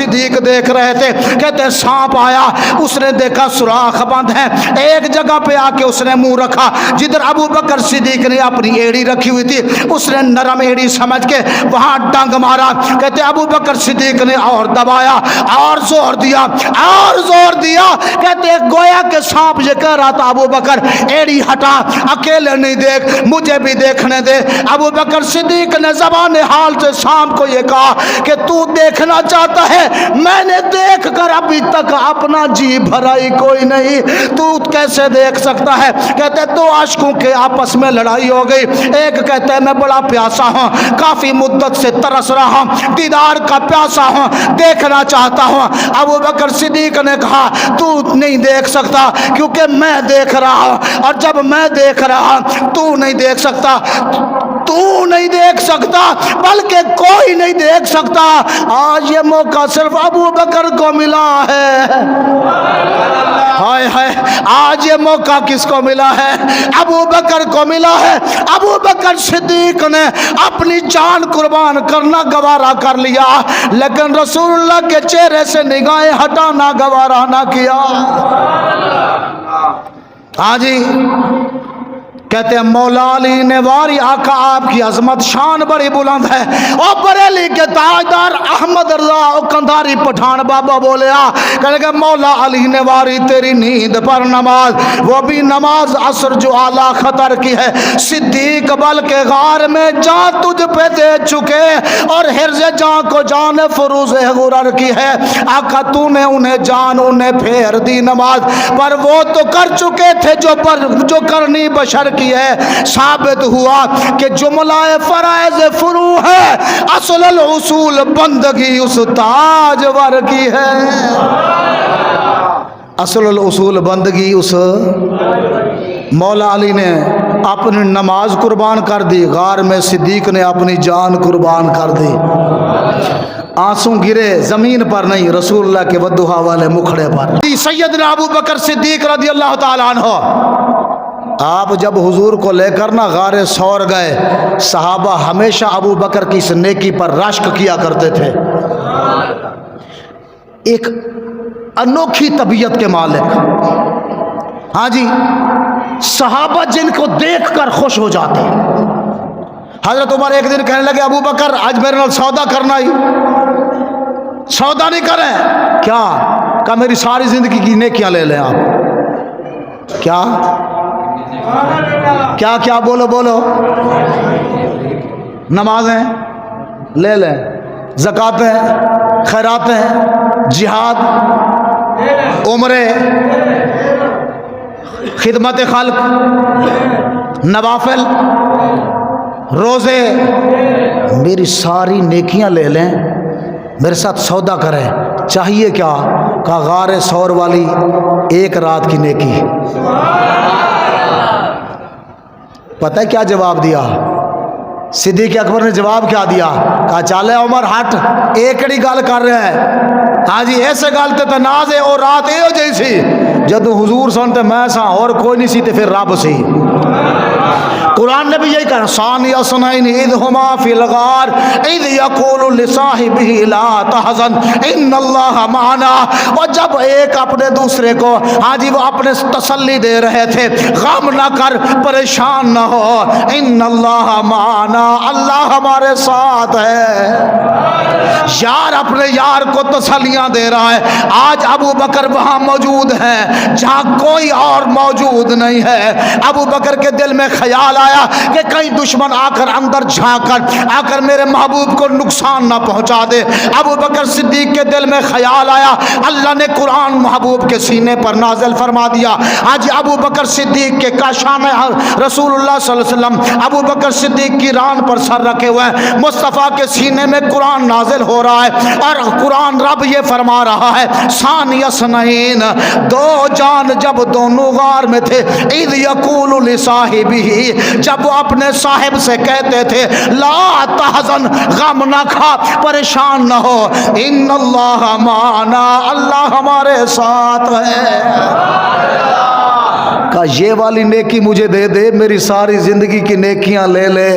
صدیق دیکھ رہے تھے، کہتے ہیں سانپ آیا، اس نے دیکھا سوراخ بند ہے، ایک جگہ پہ آ کے اس نے منہ رکھا جدھر ابو بکر صدیق نے اپنی ایڑی رکھی ہوئی تھی، اس نے نرم ایڑی سمجھ کے وہاں ڈنگ مارا۔ کہتے ابو بکر صدیق نے اور دبایا اور زور دیا اور زور دیا، کہتے گویا کہ سانپ یہ کہہ رہا تھا ابو بکر ایڑی ہٹا، اکیلے نہیں دیکھ، مجھے بھی دیکھنے دے۔ ابو بکر صدیق نے زبان حال سے سانپ کو یہ کہا کہ تو دیکھنا چاہتا ہے، میں نے دیکھ کر ابھی تک اپنا جی بھرائی کوئی نہیں، تو کیسے دیکھ سکتا ہے؟ کہتے دو عاشقوں کے آپس میں لڑائی ہو گئی، ایک کہتا ہے میں بڑا پیاسا ہوں، کافی مدت سے ترس رہا ہوں، دیدار کا پیاسا ہوں، دیکھنا چاہتا ہوں۔ ابو بکر صدیق نے کہا تو نہیں دیکھ سکتا کیونکہ میں دیکھ رہا ہوں، اور جب میں دیکھ رہا ہوں تو نہیں دیکھ سکتا، تو نہیں دیکھ سکتا بلکہ کوئی نہیں دیکھ سکتا۔ آج یہ موقع صرف ابو بکر کو ملا ہے، ہائے ہائے، آج یہ موقع کس کو ملا ہے؟ ابو بکر کو ملا ہے۔ ابو بکر صدیق نے اپنی جان قربان کرنا گوارا کر لیا، لیکن رسول اللہ کے چہرے سے نگاہیں ہٹانا گوارا نہ کیا۔ ہاں جی، کہتے ہیں مولا علی نے واری، آقا آپ کی عظمت شان بڑی بلند ہے۔ اور بریلی کے تاجدار احمد رضا کندھاری پٹھان بابا بولے کہنے کہ مولا علی نے واری تیری نیند پر نماز، وہ بھی نماز عصر جو اعلیٰ خطر کی ہے، صدیق بلکہ غار میں جان تجھ پہ دے چکے اور حرز جان کو جان فروز غرر کی ہے۔ آقا تو نے انہیں جان انہیں پھیر دی نماز پر، وہ تو کر چکے تھے جو کرنی بشر کی ہے۔ ثابت ہوا کہ جملہ فرائض فرو ہے، اصل الاصول بندگی اس تاجور کی ہے۔ اصل الاصول بندگی اس مولا علی نے اپنی نماز قربان کر دی، غار میں صدیق نے اپنی جان قربان کر دی۔ آنسو گرے زمین پر نہیں، رسول اللہ کے ودھا والے مکھڑے پر۔ سیدنا ابو بکر صدیق رضی اللہ تعالیٰ عنہ، آپ جب حضور کو لے کر نا غار ثور گئے، صحابہ ہمیشہ ابو بکر کی اس نیکی پر رشک کیا کرتے تھے۔ ایک انوکھی طبیعت کے مالک، ہاں جی، صحابہ جن کو دیکھ کر خوش ہو جاتے ہیں۔ حضرت عمر ایک دن کہنے لگے ابو بکر آج میرے نال سودا کرنا ہی، سودا نہیں کریں کیا؟ کہا میری ساری زندگی کی نیکیاں لے لیں آپ۔ کیا کیا کیا بولو بولو، نمازیں لے لیں، زکاتیں، خیراتیں، جہاد، عمرے، خدمت خلق، نوافل، روزے، میری ساری نیکیاں لے لیں، میرے ساتھ سودا کریں، چاہیے کیا؟ کہا غار ثور والی ایک رات کی نیکی۔ پتہ ہے کیا جواب دیا؟ صدیق اکبر نے جواب کیا دیا؟ کہا چالے عمر ہٹ، ایکڑی گل کر رہے ہیں، ہاں جی ایسے گل تے نازے اور رات یہ جیسی جدو حضور سنتے میں سا اور کوئی نہیں سی تے پھر رب سی۔ قرآن نے بھی یہی کہا ثانی اثنین اذ ہما فی الغار اذ یقول لصاحبہ لا تحزن ان اللہ معنا۔ اور جب ایک اپنے دوسرے کو ہاں جی وہ اپنے تسلی دے رہے تھے، غم نہ کر، پریشان نہ ہو، ان اللہ معنا، اللہ ہمارے ساتھ ہے۔ یار اپنے یار کو تسلیاں دے رہا ہے۔ آج ابو بکر وہاں موجود ہیں جہاں کوئی اور موجود نہیں ہے۔ ابو بکر کے دل میں خیال آیا کہ کہیں دشمن آ کر اندر جھانک کر آ کر میرے محبوب کو نقصان نہ پہنچا دے۔ ابو بکر صدیق کے دل میں خیال آیا، اللہ نے قرآن محبوب کے سینے پر نازل فرما دیا۔ آج ابو بکر صدیق کے کاشان رسول اللہ صلی اللہ علیہ وسلم ابو بکر صدیق کی ران پر سر رکھے ہوئے ہیں، مصطفیٰ کے سینے میں قرآن نازل ہو رہا ہے، اور قرآن رب یہ فرما رہا ہے ثانی اثنین، دو جان جب دونوں غار میں تھے، اذ یقول لصاحبہ، جب وہ اپنے صاحب سے کہتے تھے لا تحزن، غم نہ کھا، پریشان نہ ہو، ان اللہ معنا، اللہ ہمارے ساتھ ہے۔ کہ یہ والی نیکی مجھے دے دے, میری ساری زندگی کی نیکیاں لے لے.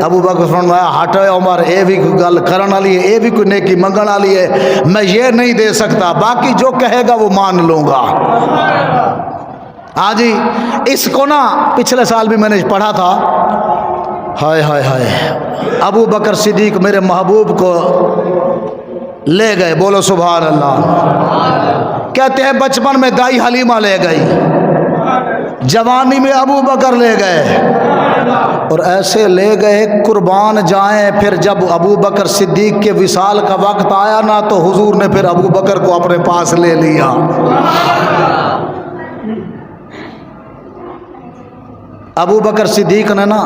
ابو بکر فرمایا ہٹ عمر, اے بھی کوئی گل کرن والی ہے, اے بھی کوئی نیکی منگن والی ہے, میں یہ نہیں دے سکتا, باقی جو کہے گا وہ مان لوں گا. ہاں جی, اس کو نا پچھلے سال بھی میں نے پڑھا تھا. ہائے ہائے ہائے, ابو بکر صدیق میرے محبوب کو لے گئے, بولو سبحان اللہ. کہتے ہیں بچپن میں دائی حلیمہ لے گئی, جوانی میں ابو بکر لے گئے, اور ایسے لے گئے قربان جائیں. پھر جب ابو بکر صدیق کے وصال کا وقت آیا نا, تو حضور نے پھر ابو بکر کو اپنے پاس لے لیا. ابو بکر صدیق نے نا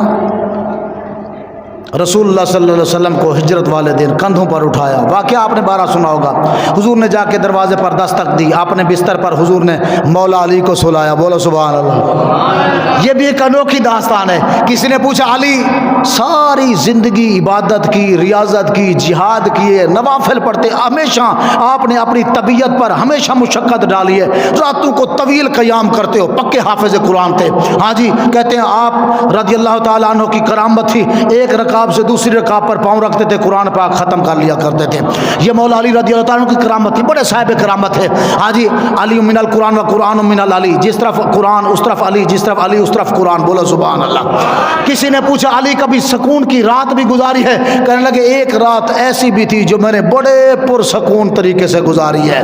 رسول اللہ صلی اللہ علیہ وسلم کو ہجرت والے دن کندھوں پر اٹھایا. واقعہ آپ نے بارہ سنا ہوگا. حضور نے جا کے دروازے پر دستک دی, اپنے بستر پر حضور نے مولا علی کو سلایا. بولو سبحان اللہ. یہ بھی ایک انوکھی داستان ہے. کسی نے پوچھا علی ساری زندگی عبادت کی, ریاضت کی, جہاد کیے, نوافل پڑھتے, ہمیشہ آپ نے اپنی طبیعت پر ہمیشہ مشقت ڈالی ہے, راتوں کو طویل قیام کرتے ہو, پکے حافظ قرآن تھے. ہاں جی, کہتے ہیں آپ رضی اللہ تعالیٰ عنہ کی کرامت تھی, ایک رکعت سے دوسری رکعت پر پاؤں رکھتے تھے, قرآن پاک ختم کر لیا کرتے تھے. یہ مولا علی رضی اللہ تعالیٰ عنہ کی کرامت تھی, بڑے صاحب کرامت ہے. ہاں جی, علی من القرآن و قرآن من العلی, جس طرف قرآن اس طرف علی, جس طرف علی اس طرف قرآن. بولو سبحان اللہ. کسی نے پوچھا علی کبھی سکون کی رات بھی گزاری ہے؟ کہنے لگے ایک رات ایسی بھی تھی جو میں نے بڑے پرسکون طریقے سے گزاری ہے.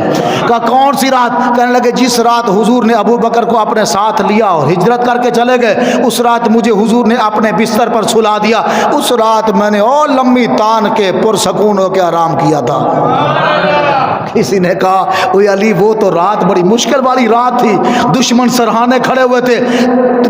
کہا کون سی رات؟ کہنے لگے جس رات حضور نے ابو بکر کو اپنے ساتھ لیا اور ہجرت کر کے چلے گئے, اس رات مجھے حضور نے اپنے بستر پر سلا دیا, اس رات میں نے اور لمبی تان کے پرسکون ہو کے آرام کیا تھا. کسی نے کہا اوے علی وہ تو رات بڑی مشکل والی رات تھی, دشمن سرہانے کھڑے ہوئے تھے,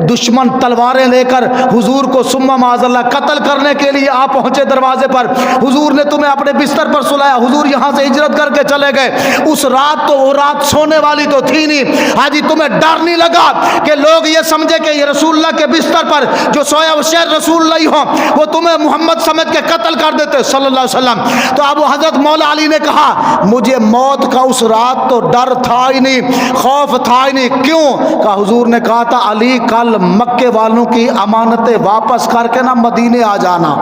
دشمن تلواریں لے کر حضور کو ثم معاذ اللہ قتل کرنے کے لیے آپ پہنچے دروازے پر, حضور نے تمہیں اپنے بستر پر سلایا, حضور یہاں سے ہجرت کر کے چلے گئے. اس رات تو وہ رات سونے والی تو تھی نہیں. ہاں جی, تمہیں ڈر نہیں لگا کہ لوگ یہ سمجھے کہ یہ رسول اللہ کے بستر پر جو سویا وہ شاید رسول اللہ ہی ہو, وہ تمہیں محمد سمجھ کے قتل کر دیتے صلی اللہ علیہ وسلم. تو اب حضرت مولا علی نے کہا مجھے موت کا اس رات تو ڈر تھا ہی نہیں, خوف تھا ہی نہیں. کیوں؟ کہ حضور نے کہا تھا علی کل مکے والوں کی امانتیں واپس کر کے نا مدینے آ جانا.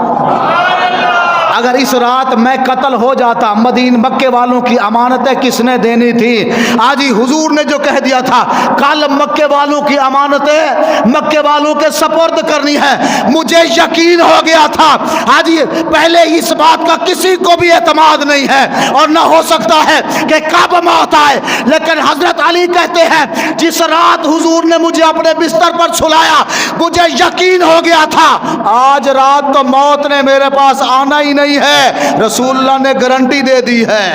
اگر اس رات میں قتل ہو جاتا, مکے والوں کی امانتیں کس نے دینی تھی؟ آج ہی حضور نے جو کہہ دیا تھا کل مکے والوں کی امانتیں مکے والوں کے سپرد کرنی ہے, مجھے یقین ہو گیا تھا. آج یہ پہلے اس بات کا کسی کو بھی اعتماد نہیں ہے اور نہ ہو سکتا ہے کہ کب موت آئے, لیکن حضرت علی کہتے ہیں جس رات حضور نے مجھے اپنے بستر پر سلایا مجھے یقین ہو گیا تھا آج رات تو موت نے میرے پاس آنا ہی نہیں ہے, رسول اللہ نے گارنٹی دے دی ہے.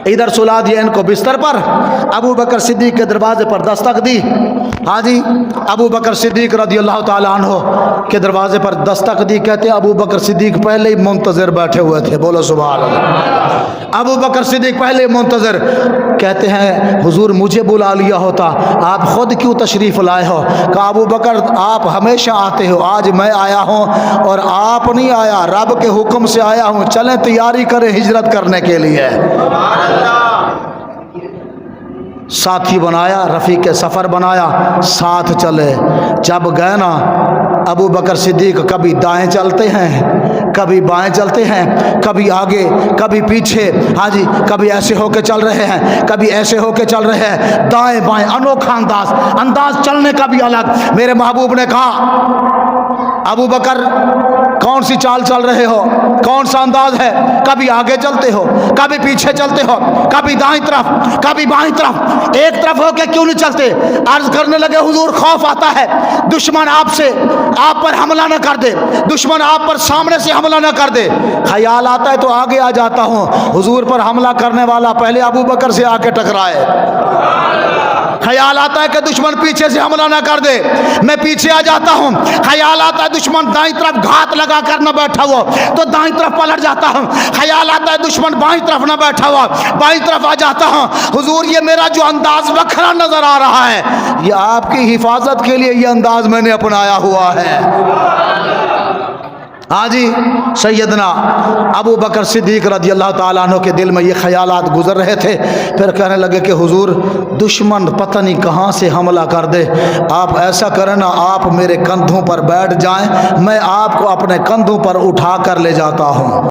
ادھر سلا دیا ان کو بستر پر, ابو بکر صدیق کے دروازے پر دستک دی. ہاں جی, ابو بکر صدیق رضی اللہ تعالیٰ عنہ کے دروازے پر دستک دی. کہتے ہیں ابو بکر صدیق پہلے ہی منتظر بیٹھے ہوئے تھے. بولو سبحان اللہ. ابو بکر صدیق پہلے منتظر. کہتے ہیں حضور مجھے بلا لیا ہوتا, آپ خود کیوں تشریف لائے ہو؟ کہا ابو بکر آپ ہمیشہ آتے ہو, آج میں آیا ہوں اور آپ نہیں آیا, رب کے حکم سے آیا ہوں, چلیں تیاری کریں ہجرت کرنے کے لیے. ساتھی بنایا, رفیق سفر بنایا, ساتھ چلے. جب گئے نا ابو بکر صدیق کبھی دائیں چلتے ہیں, کبھی بائیں چلتے ہیں, کبھی آگے کبھی پیچھے. ہاں جی, کبھی ایسے ہو کے چل رہے ہیں, کبھی ایسے ہو کے چل رہے ہیں, دائیں بائیں, انوکھا انداز چلنے کا بھی الگ. میرے محبوب نے کہا ابو بکر کون سی چال چل رہے ہو, کون سا انداز ہے؟ کبھی آگے چلتے ہو, کبھی پیچھے چلتے ہو, کبھی دائیں طرف کبھی بائیں طرف, ایک طرف ہو کے کیوں نہیں چلتے؟ عرض کرنے لگے حضور خوف آتا ہے دشمن آپ پر حملہ نہ کر دے, دشمن آپ پر سامنے سے حملہ نہ کر دے. خیال آتا ہے تو آگے آ جاتا ہوں, حضور پر حملہ کرنے والا پہلے ابو بکر سے آ کے ٹکرائے. خیال آتا ہے کہ دشمن پیچھے سے حملہ نہ کر دے, میں پیچھے آ جاتا ہوں. خیال آتا ہے دشمن دائیں طرف گھات لگا کر نہ بیٹھا ہوا تو دائیں طرف پلٹ جاتا ہوں. خیال آتا ہے دشمن بائیں طرف نہ بیٹھا ہوا, بائیں طرف آ جاتا ہوں. حضور یہ میرا جو انداز وکھرا نظر آ رہا ہے یہ آپ کی حفاظت کے لیے یہ انداز میں نے اپنایا ہوا ہے. ہاں جی, سیدنا ابو بکر صدیق رضی اللہ تعالیٰ عنہ کے دل میں یہ خیالات گزر رہے تھے. پھر کہنے لگے کہ حضور دشمن پتہ نہیں کہاں سے حملہ کر دے، آپ ایسا کریں نا، آپ میرے کندھوں پر بیٹھ جائیں، میں آپ کو اپنے کندھوں پر اٹھا کر لے جاتا ہوں۔